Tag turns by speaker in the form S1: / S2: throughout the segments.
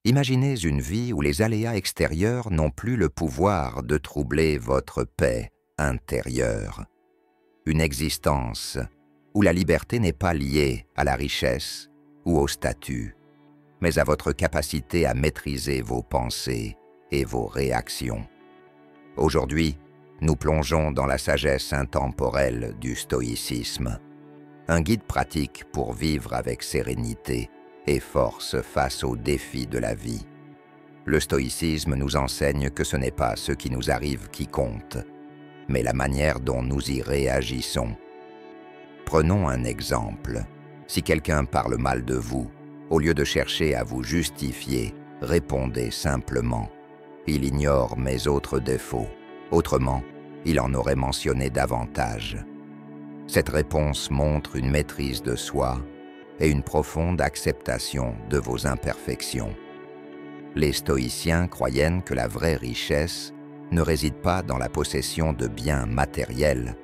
S1: Imaginez une vie où les aléas extérieurs n'ont plus le pouvoir de troubler votre paix intérieure. Une existence où la liberté n'est pas liée à la richesse ou au statut, mais à votre capacité à maîtriser vos pensées et vos réactions. Aujourd'hui, nous plongeons dans la sagesse intemporelle du stoïcisme, un guide pratique pour vivre avec sérénité et force face aux défis de la vie. Le stoïcisme nous enseigne que ce n'est pas ce qui nous arrive qui compte, mais la manière dont nous y réagissons. Prenons un exemple. Si quelqu'un parle mal de vous, au lieu de chercher à vous justifier, répondez simplement « Il ignore mes autres défauts ». Autrement, il en aurait mentionné davantage. Cette réponse montre une maîtrise de soi et une profonde acceptation de vos imperfections. Les stoïciens croyaient que la vraie richesse ne réside pas dans la possession de biens matériels,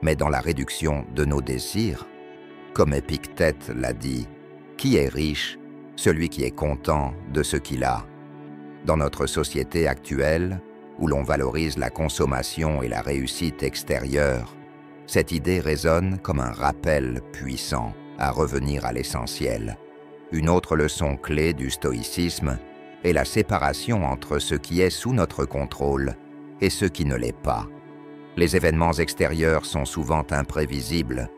S1: mais dans la réduction de nos désirs. Comme Épictète l'a dit, « Qui est riche? Celui qui est content de ce qu'il a. » Dans notre société actuelle, où l'on valorise la consommation et la réussite extérieure, cette idée résonne comme un rappel puissant à revenir à l'essentiel. Une autre leçon clé du stoïcisme est la séparation entre ce qui est sous notre contrôle et ce qui ne l'est pas. Les événements extérieurs sont souvent imprévisibles,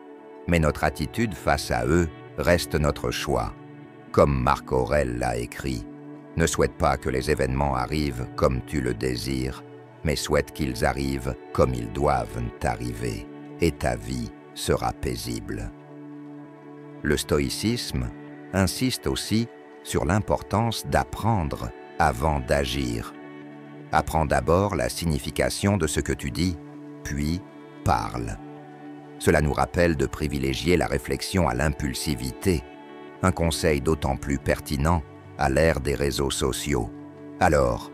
S1: mais notre attitude face à eux reste notre choix. Comme Marc Aurèle l'a écrit, « Ne souhaite pas que les événements arrivent comme tu le désires, mais souhaite qu'ils arrivent comme ils doivent arriver, et ta vie sera paisible. » Le stoïcisme insiste aussi sur l'importance d'apprendre avant d'agir. Apprends d'abord la signification de ce que tu dis, puis parle. Cela nous rappelle de privilégier la réflexion à l'impulsivité, un conseil d'autant plus pertinent à l'ère des réseaux sociaux. Alors,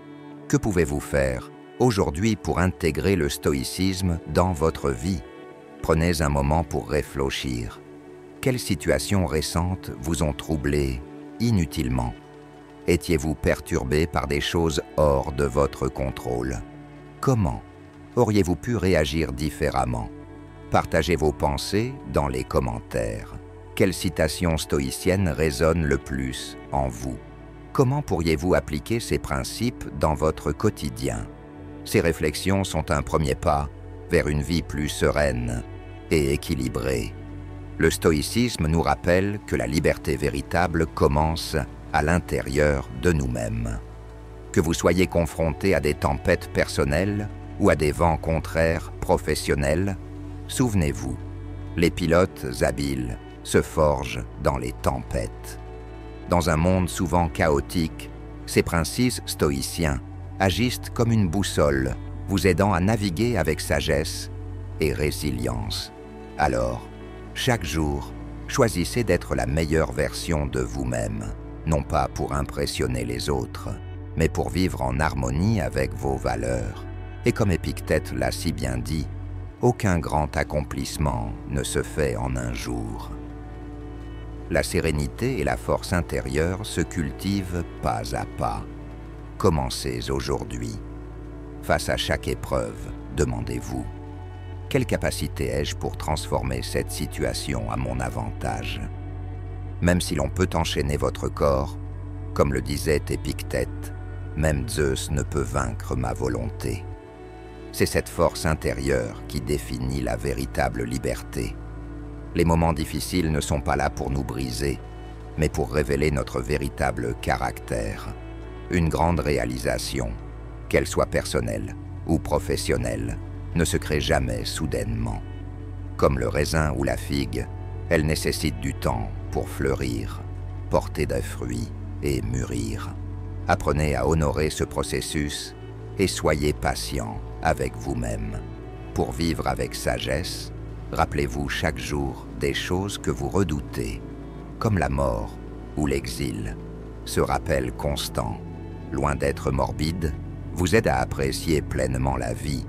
S1: que pouvez-vous faire aujourd'hui pour intégrer le stoïcisme dans votre vie? Prenez un moment pour réfléchir. Quelles situations récentes vous ont troublé inutilement? Étiez-vous perturbé par des choses hors de votre contrôle? Comment auriez-vous pu réagir différemment? Partagez vos pensées dans les commentaires. Quelle citation stoïcienne résonne le plus en vous? Comment pourriez-vous appliquer ces principes dans votre quotidien? Ces réflexions sont un premier pas vers une vie plus sereine et équilibrée. Le stoïcisme nous rappelle que la liberté véritable commence à l'intérieur de nous-mêmes. Que vous soyez confronté à des tempêtes personnelles ou à des vents contraires professionnels, souvenez-vous, les pilotes habiles se forgent dans les tempêtes. Dans un monde souvent chaotique, ces principes stoïciens agissent comme une boussole, vous aidant à naviguer avec sagesse et résilience. Alors, chaque jour, choisissez d'être la meilleure version de vous-même, non pas pour impressionner les autres, mais pour vivre en harmonie avec vos valeurs. Et comme Épictète l'a si bien dit, aucun grand accomplissement ne se fait en un jour. La sérénité et la force intérieure se cultivent pas à pas. Commencez aujourd'hui. Face à chaque épreuve, demandez-vous, quelle capacité ai-je pour transformer cette situation à mon avantage? Même si l'on peut enchaîner votre corps, comme le disait Épictète, même Zeus ne peut vaincre ma volonté. C'est cette force intérieure qui définit la véritable liberté. Les moments difficiles ne sont pas là pour nous briser, mais pour révéler notre véritable caractère. Une grande réalisation, qu'elle soit personnelle ou professionnelle, ne se crée jamais soudainement. Comme le raisin ou la figue, elle nécessite du temps pour fleurir, porter des fruits et mûrir. Apprenez à honorer ce processus et soyez patient avec vous-même. Pour vivre avec sagesse, rappelez-vous chaque jour des choses que vous redoutez, comme la mort ou l'exil. Ce rappel constant, loin d'être morbide, vous aide à apprécier pleinement la vie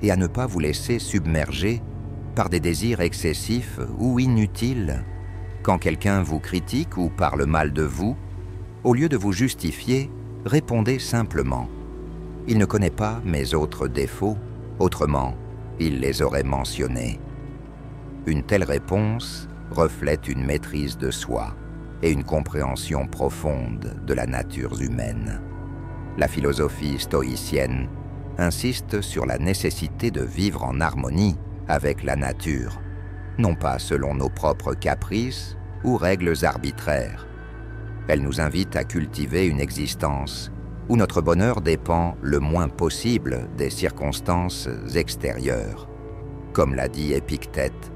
S1: et à ne pas vous laisser submerger par des désirs excessifs ou inutiles. Quand quelqu'un vous critique ou parle mal de vous, Au lieu de vous justifier, répondez simplement. Il ne connaît pas mes autres défauts, autrement, il les aurait mentionnés. Une telle réponse reflète une maîtrise de soi et une compréhension profonde de la nature humaine. La philosophie stoïcienne insiste sur la nécessité de vivre en harmonie avec la nature, non pas selon nos propres caprices ou règles arbitraires. Elle nous invite à cultiver une existence où notre bonheur dépend le moins possible des circonstances extérieures. Comme l'a dit Épictète,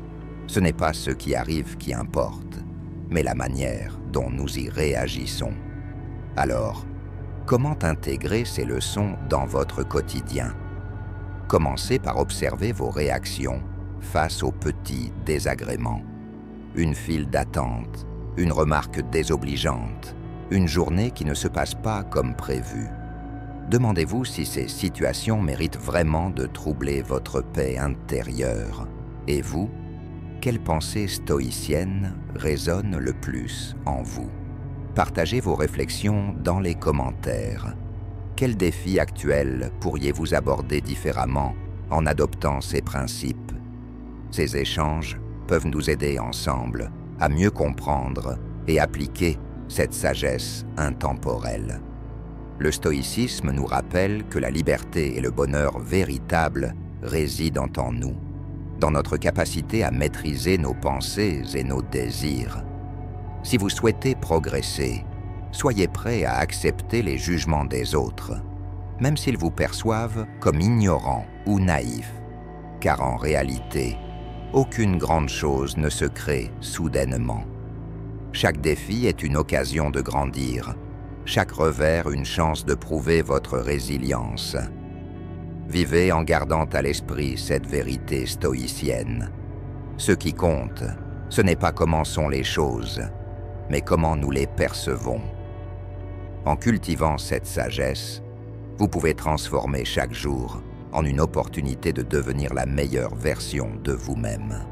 S1: ce n'est pas ce qui arrive qui importe, mais la manière dont nous y réagissons. Alors, comment intégrer ces leçons dans votre quotidien? Commencez par observer vos réactions face aux petits désagréments. Une file d'attente, une remarque désobligeante, une journée qui ne se passe pas comme prévu. Demandez-vous si ces situations méritent vraiment de troubler votre paix intérieure. Et vous, quelle pensée stoïcienne résonne le plus en vous? Partagez vos réflexions dans les commentaires. Quels défis actuels pourriez-vous aborder différemment en adoptant ces principes? Ces échanges peuvent nous aider ensemble à mieux comprendre et appliquer cette sagesse intemporelle. Le stoïcisme nous rappelle que la liberté et le bonheur véritable résident en nous, dans notre capacité à maîtriser nos pensées et nos désirs. Si vous souhaitez progresser, soyez prêt à accepter les jugements des autres, même s'ils vous perçoivent comme ignorants ou naïfs, car en réalité, aucune grande chose ne se crée soudainement. Chaque défi est une occasion de grandir, chaque revers une chance de prouver votre résilience. Vivez en gardant à l'esprit cette vérité stoïcienne. Ce qui compte, ce n'est pas comment sont les choses, mais comment nous les percevons. En cultivant cette sagesse, vous pouvez transformer chaque jour en une opportunité de devenir la meilleure version de vous-même.